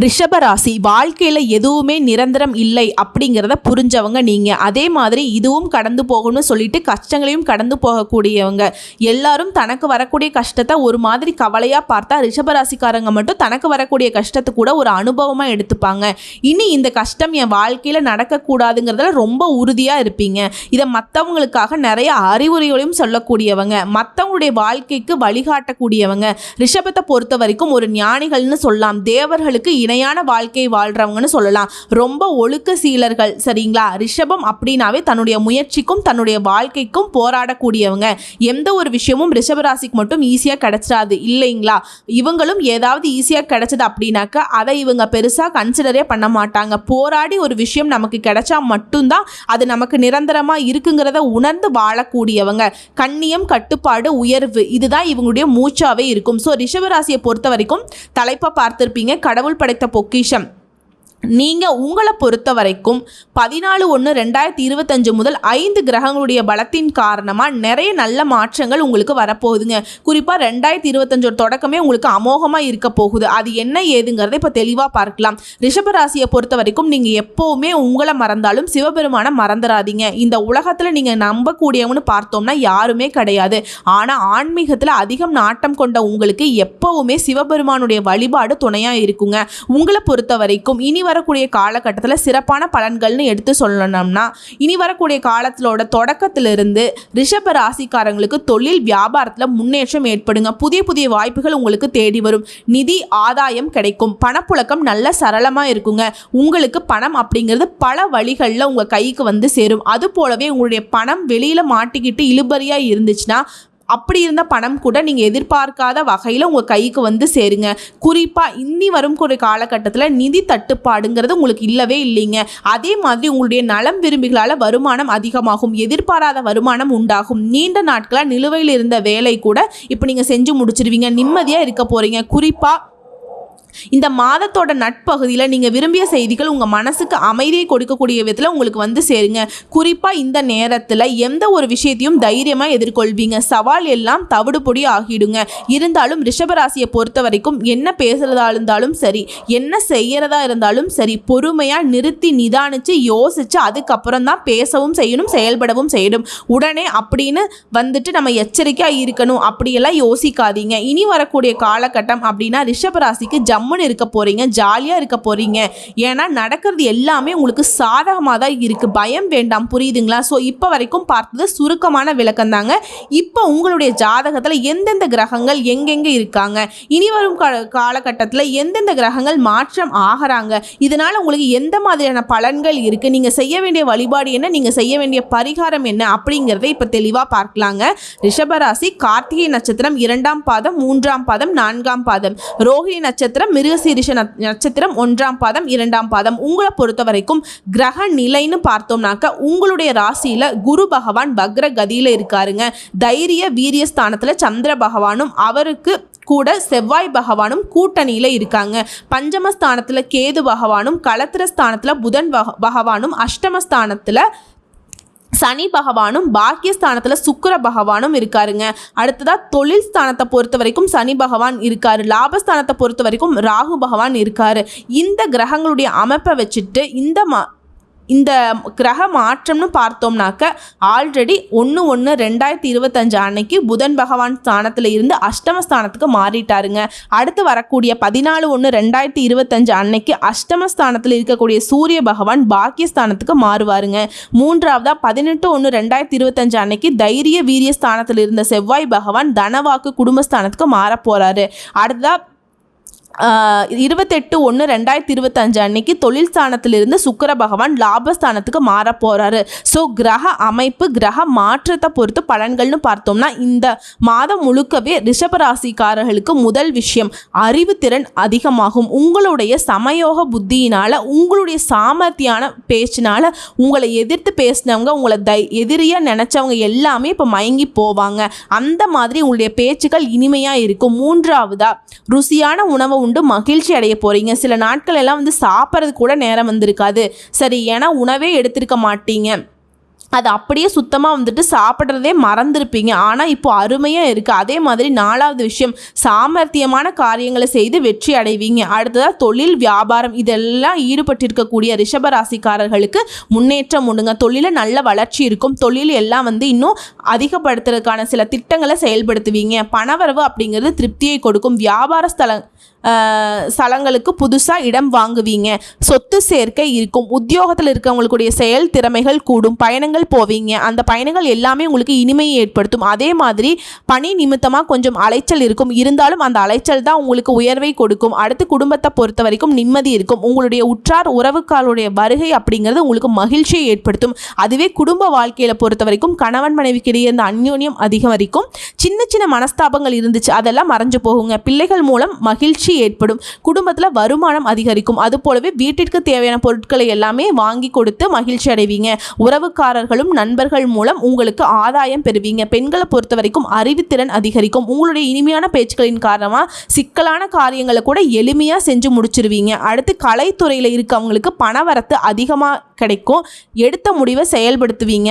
ரிஷபராசி வாழ்க்கையில் எதுவுமே நிரந்தரம் இல்லை அப்படிங்கிறத புரிஞ்சவங்க நீங்கள். அதே மாதிரி இதுவும் கடந்து போகணும்னு சொல்லிட்டு கஷ்டங்களையும் கடந்து போகக்கூடியவங்க. எல்லாரும் தனக்கு வரக்கூடிய கஷ்டத்தை ஒரு மாதிரி கவலையாக பார்த்தா ரிஷபராசிக்காரங்க மட்டும் தனக்கு வரக்கூடிய கஷ்டத்தை கூட ஒரு அனுபவமாக எடுத்துப்பாங்க. இனி இந்த கஷ்டம் என் வாழ்க்கையில் நடக்கக்கூடாதுங்கிறதுல ரொம்ப உறுதியாக இருப்பீங்க. இதை மற்றவங்களுக்காக நிறைய அறிவுரைகளையும் சொல்லக்கூடியவங்க, மற்றவங்களுடைய வாழ்க்கைக்கு வழிகாட்டக்கூடியவங்க. ரிஷபத்தை பொறுத்த வரைக்கும் ஒரு ஞானிகள்னு சொல்லலாம், தேவர்களுக்கு இணையான வாழ்க்கை வாழ்றவங்கன்னு சொல்லலாம். ரொம்ப ஒழுக்க சீலர்கள். சரிங்களா? ரிஷபம் அப்படின்னாவே தன்னுடைய முயற்சிக்கும் தன்னுடைய வாழ்க்கைக்கும் போராடக்கூடியவங்க. எந்த ஒரு விஷயமும் ரிஷபராசிக்கு மட்டும் ஈஸியாக கிடைச்சிடாது இல்லைங்களா? இவங்களும் ஏதாவது ஈஸியாக கிடைச்சது அப்படின்னாக்கா அதை இவங்க பெருசாக கன்சிடரே பண்ண மாட்டாங்க. போராடி ஒரு விஷயம் நமக்கு கிடைச்சா மட்டும்தான் அது நமக்கு நிரந்தரமாக இருக்குங்கிறத உணர்ந்து வாழக்கூடியவங்க. கண்ணியம், கட்டுப்பாடு, உயர்வு, இதுதான் இவங்களுடைய மூச்சாவே இருக்கும். ஸோ ரிஷபராசியை பொறுத்த வரைக்கும் தலைப்பை பார்த்துருப்பீங்க, கடவுள் படைத்த பொக்கிஷம். நீங்கள் உங்களை பொறுத்த வரைக்கும் 14/1/2025 முதல் 5 கிரகங்களுடைய பலத்தின் காரணமாக நிறைய நல்ல மாற்றங்கள் உங்களுக்கு வரப்போகுதுங்க. குறிப்பாக 2025 தொடக்கமே உங்களுக்கு அமோகமாக இருக்க போகுது. அது என்ன ஏதுங்கிறத இப்போ தெளிவாக பார்க்கலாம். ரிஷபராசியை பொறுத்த வரைக்கும் நீங்கள் எப்போவுமே உங்களை மறந்தாலும் சிவபெருமானை மறந்துடாதீங்க. இந்த உலகத்தில் நீங்கள் நம்பக்கூடியவங்கன்னு பார்த்தோம்னா யாருமே கிடையாது. ஆனால் ஆன்மீகத்தில் அதிகம் நாட்டம் கொண்ட உங்களுக்கு எப்போவுமே சிவபெருமானுடைய வழிபாடு துணையாக இருக்குங்க. உங்களை பொறுத்த வரைக்கும் இனி வரக்கூடிய காலகட்டத்தில் சிறப்பான பலன்கள்னு எடுத்து சொல்லணும்னா, இனி வரக்கூடிய காலத்திலோட தொடக்கத்திலிருந்து ரிஷப ராசிக்காரங்களுக்கு தொழில் வியாபாரத்தில் முன்னேற்றம் ஏற்படுங்க. புதிய புதிய வாய்ப்புகள் உங்களுக்கு தேடி வரும். நிதி ஆதாயம் கிடைக்கும். பணப்புழக்கம் நல்ல சரளமாக இருக்குங்க. உங்களுக்கு பணம் அப்படிங்கிறது பல வழிகளில் உங்கள் கைக்கு வந்து சேரும். அது போலவே உங்களுடைய பணம் வெளியில் மாட்டிக்கிட்டு இழுபறியாக இருந்துச்சுன்னா அப்படி இருந்த பணம் கூட நீங்கள் எதிர்பார்க்காத வகையில் உங்கள் கைக்கு வந்து சேருங்க. குறிப்பாக இன்னி வரும் ஒரு காலகட்டத்தில் நிதி தட்டுப்பாடுங்கிறது உங்களுக்கு இல்லவே இல்லைங்க. அதே மாதிரி உங்களுடைய நலம் விரும்பிகளால் வருமானம் அதிகமாகும். எதிர்பாராத வருமானம் உண்டாகும். நீண்ட நாட்களாக நிலுவையில் இருந்த வேலை கூட இப்போ நீங்கள் செஞ்சு முடிச்சிருவீங்க. நிம்மதியாக இருக்க போகிறீங்க. குறிப்பாக இந்த மாதத்தோட நட்பகுதியில் நீங்கள் விரும்பிய செய்திகள் உங்கள் மனசுக்கு அமைதியை கொடுக்கக்கூடிய விதத்தில் உங்களுக்கு வந்து சேருங்க. குறிப்பாக இந்த நேரத்தில் எந்த ஒரு விஷயத்தையும் தைரியமாக எதிர்கொள்வீங்க. சவால் எல்லாம் தவிடுபொடி ஆகிடுங்க. இருந்தாலும் ரிஷபராசியை பொறுத்த வரைக்கும் என்ன பேசுகிறதா இருந்தாலும் சரி, என்ன செய்கிறதா இருந்தாலும் சரி, பொறுமையாக நிறுத்தி நிதானித்து யோசித்து அதுக்கப்புறம் தான் பேசவும் செய்யணும், செயல்படவும் செய்யணும். உடனே அப்படின்னு வந்துட்டு நம்ம எச்சரிக்கையாக இருக்கணும் அப்படியெல்லாம் யோசிக்காதீங்க. இனி வரக்கூடிய காலகட்டம் அப்படின்னா ரிஷபராசிக்கு ஜம்முன்னு இருக்க போறீங்க, ஜாலியாக இருக்க போறீங்க. ஏன்னா நடக்கிறது எல்லாமே உங்களுக்கு சாதகமாக தான் இருக்குது. பயம் வேண்டாம். புரியுதுங்களா? ஸோ இப்போ வரைக்கும் பார்த்தது சுருக்கமான விளக்கம் தாங்க. இப்போ உங்களுடைய ஜாதகத்தில் எந்தெந்த கிரகங்கள் எங்கெங்கே இருக்காங்க, இனி வரும் காலகட்டத்தில் எந்தெந்த கிரகங்கள் மாற்றம் ஆகிறாங்க, இதனால் உங்களுக்கு எந்த மாதிரியான பலன்கள் இருக்குது, நீங்கள் செய்ய வேண்டிய வழிபாடு என்ன, நீங்கள் செய்ய வேண்டிய பரிகாரம் என்ன அப்படிங்கிறத இப்போ தெளிவாக பார்க்கலாங்க. ரிஷபராசி கார்த்திகை நட்சத்திரம் 2ஆம் பாதம், 3ஆம் பாதம், 4ஆம் பாதம், ரோஹிணி நட்சத்திரம், மிருகசீரிஷ நட்சத்திரம் 1ஆம் பாதம், 2ஆம் பாதம். உங்களை பொறுத்த வரைக்கும் கிரக நிலைன்னு பார்த்தோம்னாக்க உங்களுடைய ராசியில் குரு பகவான் வக்ர கதியில் இருக்காருங்க. தைரிய வீரிய ஸ்தானத்தில் சந்திர பகவானும் அவருக்கு கூட செவ்வாய் பகவானும் கூட்டணியில் இருக்காங்க. பஞ்சமஸ்தானத்தில் கேது பகவானும், களத்திரஸ்தானத்தில் புதன் பகவானும், அஷ்டமஸ்தானத்தில் சனி பகவானும், பாக்கியஸ்தானத்தில் சுக்கிர பகவானும் இருக்காருங்க. அடுத்ததாக தொழில் ஸ்தானத்தை பொறுத்த வரைக்கும் சனி பகவான் இருக்காரு. லாபஸ்தானத்தை பொறுத்த வரைக்கும் ராகு பகவான் இருக்காரு. இந்த கிரகங்களுடைய அமைப்பை வச்சுட்டு இந்த கிரக மாற்றம்னு பார்த்தோம்னாக்க ஆல்ரெடி 1/1/2025 அன்னைக்கு புதன் பகவான் ஸ்தானத்தில் இருந்து அஷ்டமஸ்தானத்துக்கு மாறிட்டாருங்க. அடுத்து வரக்கூடிய 14/1/2025 அன்னைக்கு அஷ்டமஸ்தானத்தில் இருக்கக்கூடிய சூரிய பகவான் பாக்கியஸ்தானத்துக்கு மாறுவாருங்க. மூன்றாவதா 18/1/2025 அன்னைக்கு தைரிய வீரிய ஸ்தானத்தில் இருந்த செவ்வாய் பகவான் தனவாக்கு குடும்பஸ்தானத்துக்கு மாற போகிறாரு. அடுத்ததா 28/1/2025 அன்னைக்கு தொழில் ஸ்தானத்திலிருந்து சுக்கிர பகவான் லாபஸ்தானத்துக்கு மாற போகிறாரு. ஸோ கிரக அமைப்பு, கிரக மாற்றத்தை பொறுத்து பலன்கள்னு பார்த்தோம்னா இந்த மாதம் முழுக்கவே ரிஷபராசிக்காரர்களுக்கு முதல் விஷயம் அறிவுத்திறன் அதிகமாகும். உங்களுடைய சமயோக புத்தியினால், உங்களுடைய சாமர்த்தியான பேச்சினால் உங்களை எதிர்த்து பேசினவங்க, உங்களை எதிரியாக நினச்சவங்க எல்லாமே இப்போ மயங்கி போவாங்க. அந்த மாதிரி உங்களுடைய பேச்சுக்கள் இனிமையாக இருக்கும். மூன்றாவதா ருசியான உணவை உண்டு மகிழ்ச்சி அடைய போறீங்க. சில நாட்கள் எல்லாம் வந்து சாப்பிட்றது கூட நேரம் வந்திருக்காது. சரி, ஏன்னா உணவே எடுத்திருக்க மாட்டீங்க. அது அப்படியே சுத்தமாக வந்துட்டு சாப்பிட்றதே மறந்துருப்பீங்க. ஆனால் இப்போ அருமையாக இருக்குது. அதே மாதிரி 4வது விஷயம், சாமர்த்தியமான காரியங்களை செய்து வெற்றி அடைவீங்க. அடுத்ததாக தொழில், வியாபாரம் இதெல்லாம் ஈடுபட்டிருக்கக்கூடிய ரிஷபராசிக்காரர்களுக்கு முன்னேற்றம் உண்டுங்க. தொழிலில் நல்ல வளர்ச்சி இருக்கும். தொழில் எல்லாம் இன்னும் அதிகப்படுத்துறதுக்கான சில திட்டங்களை செயல்படுத்துவீங்க. பணவரவு அப்படிங்கிறது திருப்தியை கொடுக்கும். வியாபார ஸ்தலங்களுக்கு புதுசாக இடம் வாங்குவீங்க. சொத்து சேர்க்கை இருக்கும். உத்தியோகத்தில் இருக்கவங்களுடைய செயல் திறமைகள் கூடும். பயணங்கள் போவீங்க. அந்த பயணங்கள் எல்லாமே உங்களுக்கு இனிமையை ஏற்படுத்தும். அதே மாதிரி பணி நிமித்தமாக கொஞ்சம் அலைச்சல் இருக்கும். இருந்தாலும் அந்த அலைச்சல் தான் உங்களுக்கு உயர்வை கொடுக்கும். அடுத்து குடும்பத்தை பொறுத்த வரைக்கும் நிம்மதி இருக்கும். உங்களுடைய உற்றார் உறவுக்காருடைய வருகை அப்படிங்கிறது உங்களுக்கு மகிழ்ச்சியை ஏற்படுத்தும். அதுவே குடும்ப வாழ்க்கையில் பொறுத்த வரைக்கும் கணவன் மனைவிக்கிடையே இந்த அந்யோன்யம் அதிகரிக்கும். சின்ன சின்ன மனஸ்தாபங்கள் இருந்துச்சு, அதெல்லாம் மறைஞ்சு போகுங்க. பிள்ளைகள் மூலம் மகிழ்ச்சி ஏற்படும். குடும்பத்தில் வருமானம் அதிகரிக்கும். அது போலவே வீட்டிற்கு தேவையான பொருட்களை எல்லாமே வாங்கி கொடுத்து மகிழ்ச்சி அடைவீங்க. உறவுக்காரர்களும் நண்பர்கள் மூலம் உங்களுக்கு ஆதாயம் பெறுவீங்க. பெண்களை பொறுத்த வரைக்கும் அறிவுத்திறன் அதிகரிக்கும். உங்களுடைய இனிமையான பேச்சுக்களின் காரணமாக சிக்கலான காரியங்களை கூட எளிமையாக செஞ்சு முடிச்சிருவீங்க. அடுத்து கலைத்துறையில் இருக்கவங்களுக்கு பணவரத்து அதிகமாக கிடைக்கும். எடுத்த முடிவை செயல்படுத்துவீங்க.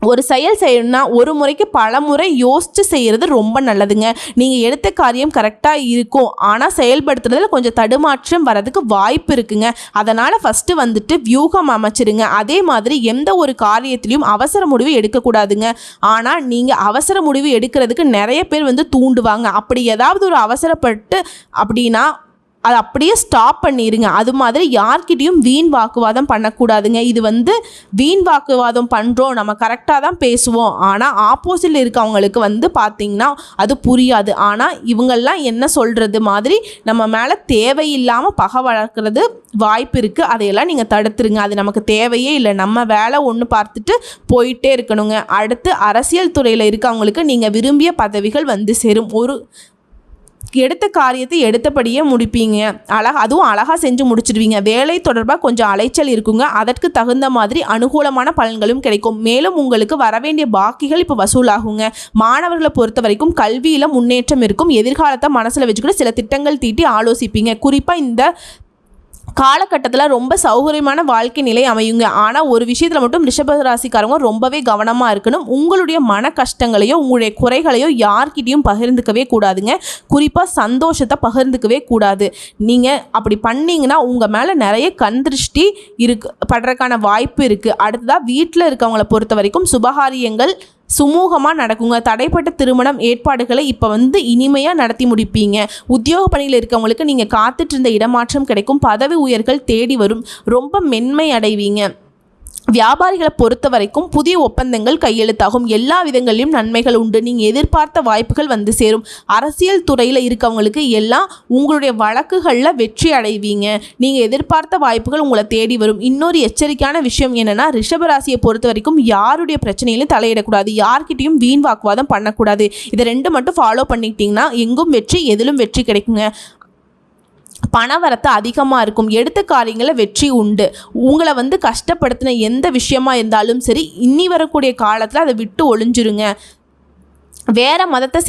ஒரு செயல் செய்யணும்னா ஒரு முறைக்கு பல முறை யோசித்து செய்கிறது ரொம்ப நல்லதுங்க. நீங்கள் எடுத்த காரியம் கரெக்டாக இருக்கும், ஆனால் செயல்படுத்துறதுல கொஞ்சம் தடுமாற்றம் வரதுக்கு வாய்ப்பு இருக்குங்க. அதனால் ஃபஸ்ட்டு வியூகம் அமைச்சிருங்க. அதே மாதிரி எந்த ஒரு காரியத்திலையும் அவசர முடிவு எடுக்கக்கூடாதுங்க. ஆனால் நீங்கள் அவசர முடிவு எடுக்கிறதுக்கு நிறைய பேர் தூண்டுவாங்க. அப்படி ஏதாவது ஒரு அவசரப்பட்டு அப்படின்னா அதை அப்படியே ஸ்டாப் பண்ணிடுங்க. அது மாதிரி யார்கிட்டையும் வீண் வாக்குவாதம் பண்ணக்கூடாதுங்க. இது வீண் வாக்குவாதம் பண்ணுறோம், நம்ம கரெக்டாக தான் பேசுவோம், ஆனால் ஆப்போசிட்டில் இருக்கவங்களுக்கு பார்த்திங்கன்னா அது புரியாது. ஆனால் இவங்கெல்லாம் என்ன சொல்கிறது மாதிரி நம்ம மேலே தேவையில்லாமல் பகை வளர்க்குறது வாய்ப்பு இருக்குது. அதையெல்லாம் நீங்கள் தடுத்துருங்க. அது நமக்கு தேவையே இல்லை. நம்ம வேலை ஒன்று பார்த்துட்டு போயிட்டே இருக்கணுங்க. அடுத்து அரசியல் துறையில் இருக்கவங்களுக்கு நீங்கள் விரும்பிய பதவிகள் சேரும். ஒரு எடுத்த காரியத்தை எடுத்தபடியே முடிப்பீங்க. அதுவும் அழகாக செஞ்சு முடிச்சிடுவீங்க. வேலை தொடர்பாக கொஞ்சம் அலைச்சல் இருக்குங்க. அதற்கு தகுந்த மாதிரி அனுகூலமான பலன்களும் கிடைக்கும். மேலும் உங்களுக்கு வரவேண்டிய பாக்கிகள் இப்போ வசூலாகுங்க. மாணவர்களை பொறுத்த வரைக்கும் கல்வியில் முன்னேற்றம் இருக்கும். எதிர்காலத்தை மனசில் வச்சுக்கிட்டு சில திட்டங்கள் தீட்டி ஆலோசிப்பீங்க. குறிப்பாக இந்த காலகட்டத்தில் ரொம்ப சௌகரியமான வாழ்க்கை நிலை அமையுங்க. ஆனால் ஒரு விஷயத்தில் மட்டும் ரிஷபராசிக்காரங்க ரொம்பவே கவனமாக இருக்கணும். உங்களுடைய மன கஷ்டங்களையோ உங்களுடைய குறைகளையோ யார்கிட்டையும் பகிர்ந்துக்கவே கூடாதுங்க. குறிப்பாக சந்தோஷத்தை பகிர்ந்துக்கவே கூடாது. நீங்கள் அப்படி பண்ணிங்கன்னா உங்கள் மேலே நிறைய கண் திருஷ்டி படுறதுக்கான வாய்ப்பு இருக்குது. அடுத்ததாக வீட்டில் இருக்கவங்களை பொறுத்த வரைக்கும் சுபகாரியங்கள் சுமூகமாக நடக்குங்க. தடைப்பட்ட திருமணம் ஏற்பாடுகளை இப்போ இனிமையாக நடத்தி முடிப்பீங்க. உத்தியோக பணியில் இருக்கவங்களுக்கு நீங்கள் காத்துட்டு இருந்த இடமாற்றம் கிடைக்கும். பதவி உயர்கள் தேடி வரும். ரொம்ப மென்மை அடைவீங்க. வியாபாரிகளை பொறுத்த வரைக்கும் புதிய ஒப்பந்தங்கள் கையெழுத்தாகும். எல்லா விதங்களிலும் நன்மைகள் உண்டு. நீங்கள் எதிர்பார்த்த வாய்ப்புகள் சேரும். அரசியல் துறையில் இருக்கவங்களுக்கு எல்லாம் உங்களுடைய வழக்குகளில் வெற்றி அடைவீங்க. நீங்கள் எதிர்பார்த்த வாய்ப்புகள் உங்களை தேடி வரும். இன்னொரு எச்சரிக்கையான விஷயம் என்னென்னா, ரிஷபராசியை பொறுத்த வரைக்கும் யாருடைய பிரச்சனையிலும் தலையிடக்கூடாது. யார்கிட்டையும் வீண் வாக்குவாதம் பண்ணக்கூடாது. இதை 2 மட்டும் ஃபாலோ பண்ணிக்கிட்டிங்கன்னா எங்கும் வெற்றி, எதிலும் வெற்றி கிடைக்குங்க. பணவரத்து அதிகமாக இருக்கும். எடுத்த காரியங்களில் வெற்றி உண்டு. உங்களை கஷ்டப்படுத்தின எந்த விஷயமா இருந்தாலும் சரி, இனி வரக்கூடிய காலத்தில் அதை விட்டு ஒளிஞ்சிருங்க. வேறு மதத்தை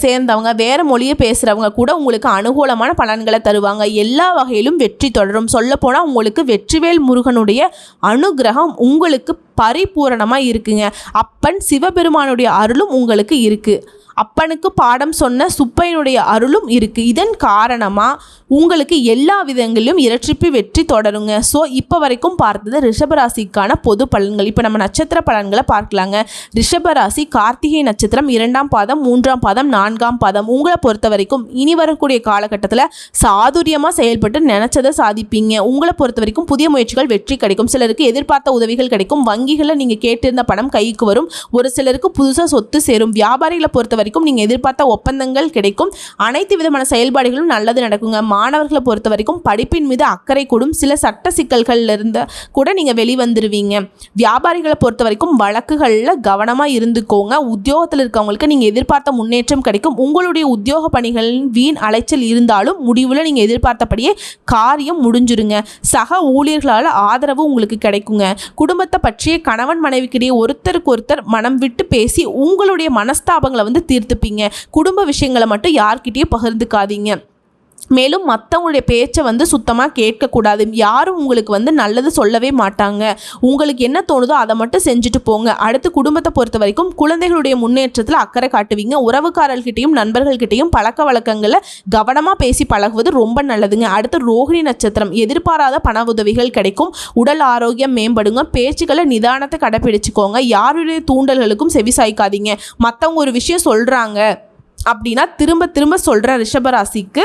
சேர்ந்தவங்க வேறு மொழியை பேசுகிறவங்க கூட உங்களுக்கு அனுகூலமான பலன்களை தருவாங்க. எல்லா வகையிலும் வெற்றி தொடரும். சொல்லப்போனால் உங்களுக்கு வெற்றிவேல் முருகனுடைய அனுகிரகம் உங்களுக்கு பரிபூரணமாக இருக்குங்க. அப்பன் சிவபெருமானுடைய அருளும் உங்களுக்கு இருக்குது. அப்பனுக்கு பாடம் சொன்ன சுப்பையனுடைய அருளும் இருக்குது. இதன் காரணமாக உங்களுக்கு எல்லா விதங்களிலும் இரட்டிப்பு வெற்றி தொடருங்க. ஸோ இப்போ வரைக்கும் பார்த்தது ரிஷபராசிக்கான பொது பலன்கள். இப்போ நம்ம நட்சத்திர பலன்களை பார்க்கலாங்க. ரிஷபராசி கார்த்திகை நட்சத்திரம் 2ஆம் பாதம், 3ஆம் பாதம், 4ஆம் பாதம். உங்களை பொறுத்த வரைக்கும் இனி வரக்கூடிய காலகட்டத்தில் சாதுரியமாக செயல்பட்டு நினச்சதை சாதிப்பீங்க. உங்களை பொறுத்த வரைக்கும் புதிய முயற்சிகள் வெற்றி கிடைக்கும். சிலருக்கு எதிர்பார்த்த உதவிகள் கிடைக்கும். வங்கிகளில் நீங்கள் கேட்டிருந்த பணம் கைக்கு வரும். ஒரு சிலருக்கு புதுசாக சொத்து சேரும். வியாபாரிகளை பொறுத்த வரைக்கும் நீங்கள் எதிர்பார்த்த ஒப்பந்தங்கள் கிடைக்கும். அனைத்து விதமான செயல்பாடுகளும் நல்லது நடக்குங்க. மாணவர்களை பொறுத்த வரைக்கும் படிப்பின் மீது அக்கறை கூடும். சில சட்ட சிக்கல்கள்ல இருந்து கூட நீங்கள் வெளிவந்துருவீங்க. வியாபாரிகளை பொறுத்த வரைக்கும் வழக்குகளில் கவனமாக இருந்துக்கோங்க. உத்தியோகத்தில் இருக்கவங்களுக்கு நீங்கள் எதிர்பார்த்த முன்னேற்றம் கிடைக்கும். உங்களுடைய உத்தியோக பணிகளின் வீண் அலைச்சல் இருந்தாலும் முடிவில் நீங்கள் எதிர்பார்த்தபடியே காரியம் முடிஞ்சிருங்க. சக ஊழியர்களால் ஆதரவு உங்களுக்கு கிடைக்குங்க. குடும்பத்தை பற்றிய கணவன் மனைவிக்கிடையே ஒருத்தருக்கு ஒருத்தர் மனம் விட்டு பேசி உங்களுடைய மனஸ்தாபங்களை தீர்த்துப்பீங்க. குடும்ப விஷயங்களை மட்டும் யார்கிட்டயும் பகிர்ந்துக்காதீங்க. மேலும் மற்றவங்களுடைய பேச்சை வந்து சுத்தமாக கேட்கக்கூடாது. யாரும் உங்களுக்கு வந்து நல்லது சொல்லவே மாட்டாங்க. உங்களுக்கு என்ன தோணுதோ அதை மட்டும் செஞ்சுட்டு போங்க. அடுத்து குடும்பத்தை பொறுத்த வரைக்கும் குழந்தைகளுடைய முன்னேற்றத்தில் அக்கறை காட்டுவீங்க. உறவுக்காரர்கிட்டையும் நண்பர்கள்கிட்டையும் பழக்க வழக்கங்களை கவனமாக பேசி பழகுவது ரொம்ப நல்லதுங்க. அடுத்து ரோகிணி நட்சத்திரம், எதிர்பாராத பண உதவிகள் கிடைக்கும். உடல் ஆரோக்கியம் மேம்படுங்க. பேச்சுக்களை நிதானத்தை கடைப்பிடிச்சுக்கோங்க. யாருடைய தூண்டல்களுக்கும் செவி சாய்க்காதீங்க. மற்றவங்க ஒரு விஷயம் சொல்கிறாங்க அப்படின்னா திரும்ப திரும்ப சொல்கிற ரிஷபராசிக்கு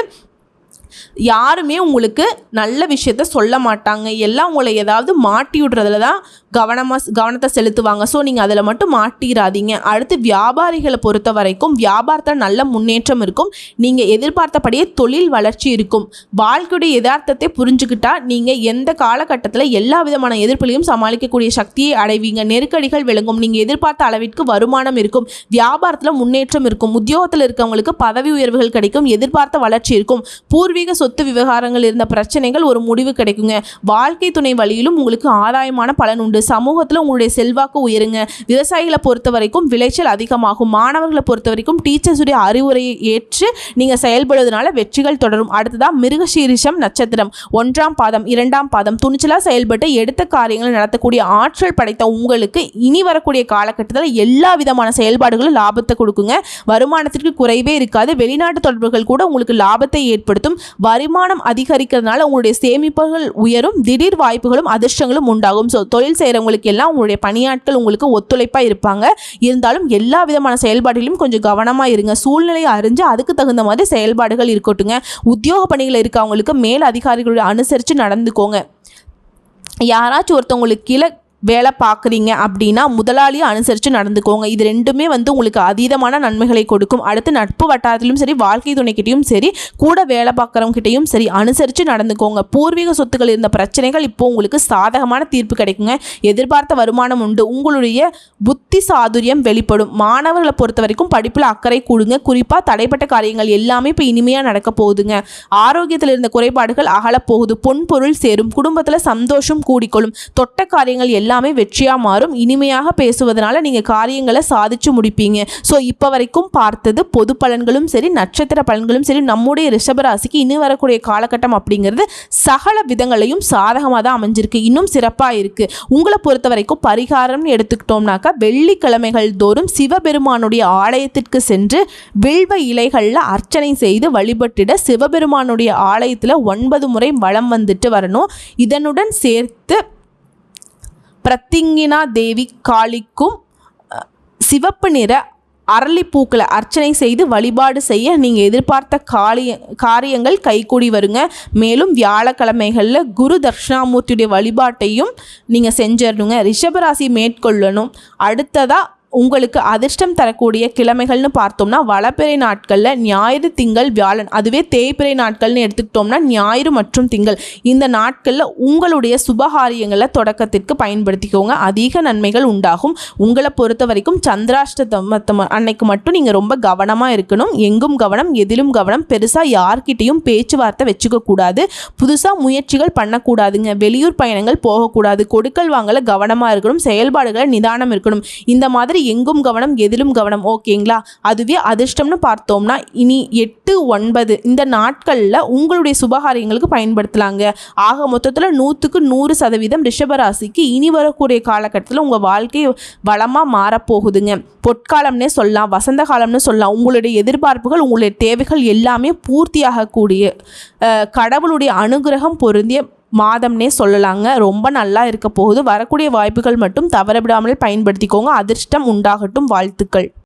யாருமே உங்களுக்கு நல்ல விஷயத்த சொல்ல மாட்டாங்க. எல்லாம் உங்களை ஏதாவது மாட்டி விடுறதுல தான் கவனத்தை செலுத்துவாங்க. ஸோ நீங்கள் அதில் மட்டும் மாட்டிடாதீங்க. அடுத்து வியாபாரிகளை பொறுத்த வரைக்கும் வியாபாரத்தில் நல்ல முன்னேற்றம் இருக்கும். நீங்கள் எதிர்பார்த்தபடியே தொழில் வளர்ச்சி இருக்கும். வாழ்க்கையுடைய யதார்த்தத்தை புரிஞ்சுக்கிட்டா நீங்கள் எந்த காலகட்டத்தில் எல்லா விதமான எதிர்ப்புகளையும் சமாளிக்கக்கூடிய சக்தியை அடைவீங்க. நெருக்கடிகள் விளங்கும். நீங்கள் எதிர்பார்த்த அளவிற்கு வருமானம் இருக்கும். வியாபாரத்தில் முன்னேற்றம் இருக்கும். உத்தியோகத்தில் இருக்கவங்களுக்கு பதவி உயர்வுகள் கிடைக்கும். எதிர்பார்த்த வளர்ச்சி இருக்கும். பூர்வீக சொத்து விவகாரங்கள் இருந்த பிரச்சனைகள் ஒரு முடிவு கிடைக்குங்க. வாழ்க்கை துணை வழியிலும் உங்களுக்கு ஆதாயமான பலன் உண்டு. சமூகத்தில் உங்களுடைய செல்வாக்கு உயருங்க. விவசாயிகளை பொறுத்த வரைக்கும் விளைச்சல் அதிகமாகும். மாணவர்களை பொறுத்த வரைக்கும் டீச்சர்ஸுடைய அறிவுரையை ஏற்று நீங்கள் செயல்படுவதனால வெற்றிகள் தொடரும். அடுத்ததான் மிருகசீரிஷம் நட்சத்திரம், 1ஆம் பாதம் 2ஆம் பாதம், துணிச்சலாக செயல்பட்டு எடுத்த காரியங்களை நடத்தக்கூடிய ஆற்றல் படைத்த உங்களுக்கு இனி வரக்கூடிய காலகட்டத்தில் எல்லா விதமான செயல்பாடுகளும் லாபத்தை கொடுக்குங்க. வருமானத்திற்கு குறைவே இருக்காது. வெளிநாட்டு தொடர்புகள் கூட உங்களுக்கு லாபத்தை ஏற்படுத்தும். வருமானம் அதிகரிக்கிறதுனால உங்களுடைய சேமிப்புகள் உயரும். திடீர் வாய்ப்புகளும் அதிர்ஷ்டங்களும் உண்டாகும். ஸோ தொழில் செய்கிறவங்களுக்கு எல்லாம் உங்களுடைய பணியாட்கள் உங்களுக்கு ஒத்துழைப்பாக இருப்பாங்க. இருந்தாலும் எல்லா விதமான செயல்பாடுகளிலும் கொஞ்சம் கவனமாக இருங்க. சூழ்நிலையை அறிஞ்சு அதுக்கு தகுந்த மாதிரி செயல்பாடுகள் இருக்கட்டுங்க. உத்தியோக பணிகள் இருக்கவங்களுக்கு மேல் அதிகாரிகளுடைய அனுசரித்து நடந்துக்கோங்க. யாராச்சும் ஒருத்தவங்களுக்கு கீழே வேலை பார்க்குறீங்க அப்படின்னா முதலாளியை அனுசரித்து நடந்துக்கோங்க. இது ரெண்டுமே வந்து உங்களுக்கு அதீதமான நன்மைகளை கொடுக்கும். அடுத்து நட்பு வட்டாரத்திலும் சரி, வாழ்க்கை துணைக்கிட்டையும் சரி, கூட வேலை பார்க்குறவங்ககிட்டையும் சரி அனுசரித்து நடந்துக்கோங்க. பூர்வீக சொத்துக்கள் இருந்த பிரச்சனைகள் இப்போ உங்களுக்கு சாதகமான தீர்ப்பு கிடைக்குங்க. எதிர்பார்த்த வருமானம் உண்டு. உங்களுடைய புத்தி சாதுரியம் வெளிப்படும். மாணவர்களை பொறுத்த வரைக்கும் படிப்பில் அக்கறை கூடுங்க. குறிப்பாக தடைப்பட்ட காரியங்கள் எல்லாமே இப்போ இனிமையாக நடக்க போகுதுங்க. ஆரோக்கியத்தில் இருந்த குறைபாடுகள் அகலப்போகுது. பொன் பொருள் சேரும். குடும்பத்தில் சந்தோஷம் கூடிக்கொள்ளும். தொட்ட காரியங்கள் எல்லாமே வெற்றியாக மாறும். இனிமையாக பேசுவதனால நீங்கள் காரியங்களை சாதிச்சு முடிப்பீங்க. ஸோ இப்போ வரைக்கும் பார்த்தது பொது பலன்களும் சரி, நட்சத்திர பலன்களும் சரி, நம்முடைய ரிஷபராசிக்கு இனி வரக்கூடிய காலகட்டம் அப்படிங்கிறது சகல விதங்களையும் சாதகமாக தான் அமைஞ்சிருக்கு. இன்னும் சிறப்பாக இருக்குது. உங்களை பொறுத்த வரைக்கும் பரிகாரம்னு எடுத்துக்கிட்டோம்னாக்கா வெள்ளிக்கிழமைகள் தோறும் சிவபெருமானுடைய ஆலயத்திற்கு சென்று வில்வ இலைகளில் அர்ச்சனை செய்து வழிபட்டிட சிவபெருமானுடைய ஆலயத்தில் 9 முறை வலம் வந்துட்டு வரணும். இதனுடன் சேர்த்து பிரத்திங்கினா தேவி காளிக்கும் சிவப்பு நிற அரளிப்பூக்களை அர்ச்சனை செய்து வழிபாடு செய்ய நீங்கள் எதிர்பார்த்த காரியங்கள் கைகூடி வருங்க. மேலும் வியாழக்கிழமைகளில் குரு தட்சிணாமூர்த்தியுடைய வழிபாட்டையும் நீங்கள் செஞ்சிடணுங்க. ரிஷபராசி மேற்கொள்ளணும். அடுத்ததாக உங்களுக்கு அதிர்ஷ்டம் தரக்கூடிய கிழமைகள்னு பார்த்தோம்னா வளப்பிறை நாட்களில் ஞாயிறு, திங்கள், வியாழன். அதுவே தேய்பிறை நாட்கள்னு எடுத்துக்கிட்டோம்னா ஞாயிறு மற்றும் திங்கள். இந்த நாட்களில் உங்களுடைய சுபகாரியங்களை தொடக்கத்திற்கு பயன்படுத்திக்கோங்க. அதிக நன்மைகள் உண்டாகும். உங்களை பொறுத்த வரைக்கும் சந்திராஷ்டமம் அன்னைக்கு மட்டும் நீங்கள் ரொம்ப கவனமாக இருக்கணும். எங்கும் கவனம், எதிலும் கவனம். பெருசாக யார்கிட்டையும் பேச்சுவார்த்தை வச்சுக்க கூடாது. புதுசாக முயற்சிகள் பண்ணக்கூடாதுங்க. வெளியூர் பயணங்கள் போகக்கூடாது. கொடுக்கல் வாங்கல கவனமாக இருக்கணும். செயல்பாடுகளை நிதானம் இருக்கணும். இந்த மாதிரி எங்கும் கவனம், எதிலும் கவனம். ஓகேங்களா? அதுவே அதிர்ஷ்டம்னு பார்த்தோம்னா இனி 8, 9 இந்த நாட்களில் உங்களுடைய சுபகாரியங்களுக்கு பயன்படுத்தலாங்க. ஆக மொத்தத்தில் 100க்கு 100% ரிஷபராசிக்கு இனி வரக்கூடிய காலகட்டத்தில் உங்கள் வாழ்க்கை வளமாக மாறப்போகுதுங்க. பொற்காலம்னே சொல்லலாம், வசந்த காலம்னு சொல்லலாம். உங்களுடைய எதிர்பார்ப்புகள், உங்களுடைய தேவைகள் எல்லாமே பூர்த்தியாகக்கூடிய கடவுளுடைய அனுகிரகம் பொருந்திய மாதம்னே சொல்லலாங்க. ரொம்ப நல்லா இருக்க போகுது. வரக்கூடிய வாய்ப்புகள் மட்டும் தவறவிடாமல் பயன்படுத்திக்கோங்க. அதிர்ஷ்டம் உண்டாகட்டும். வாழ்த்துக்கள்.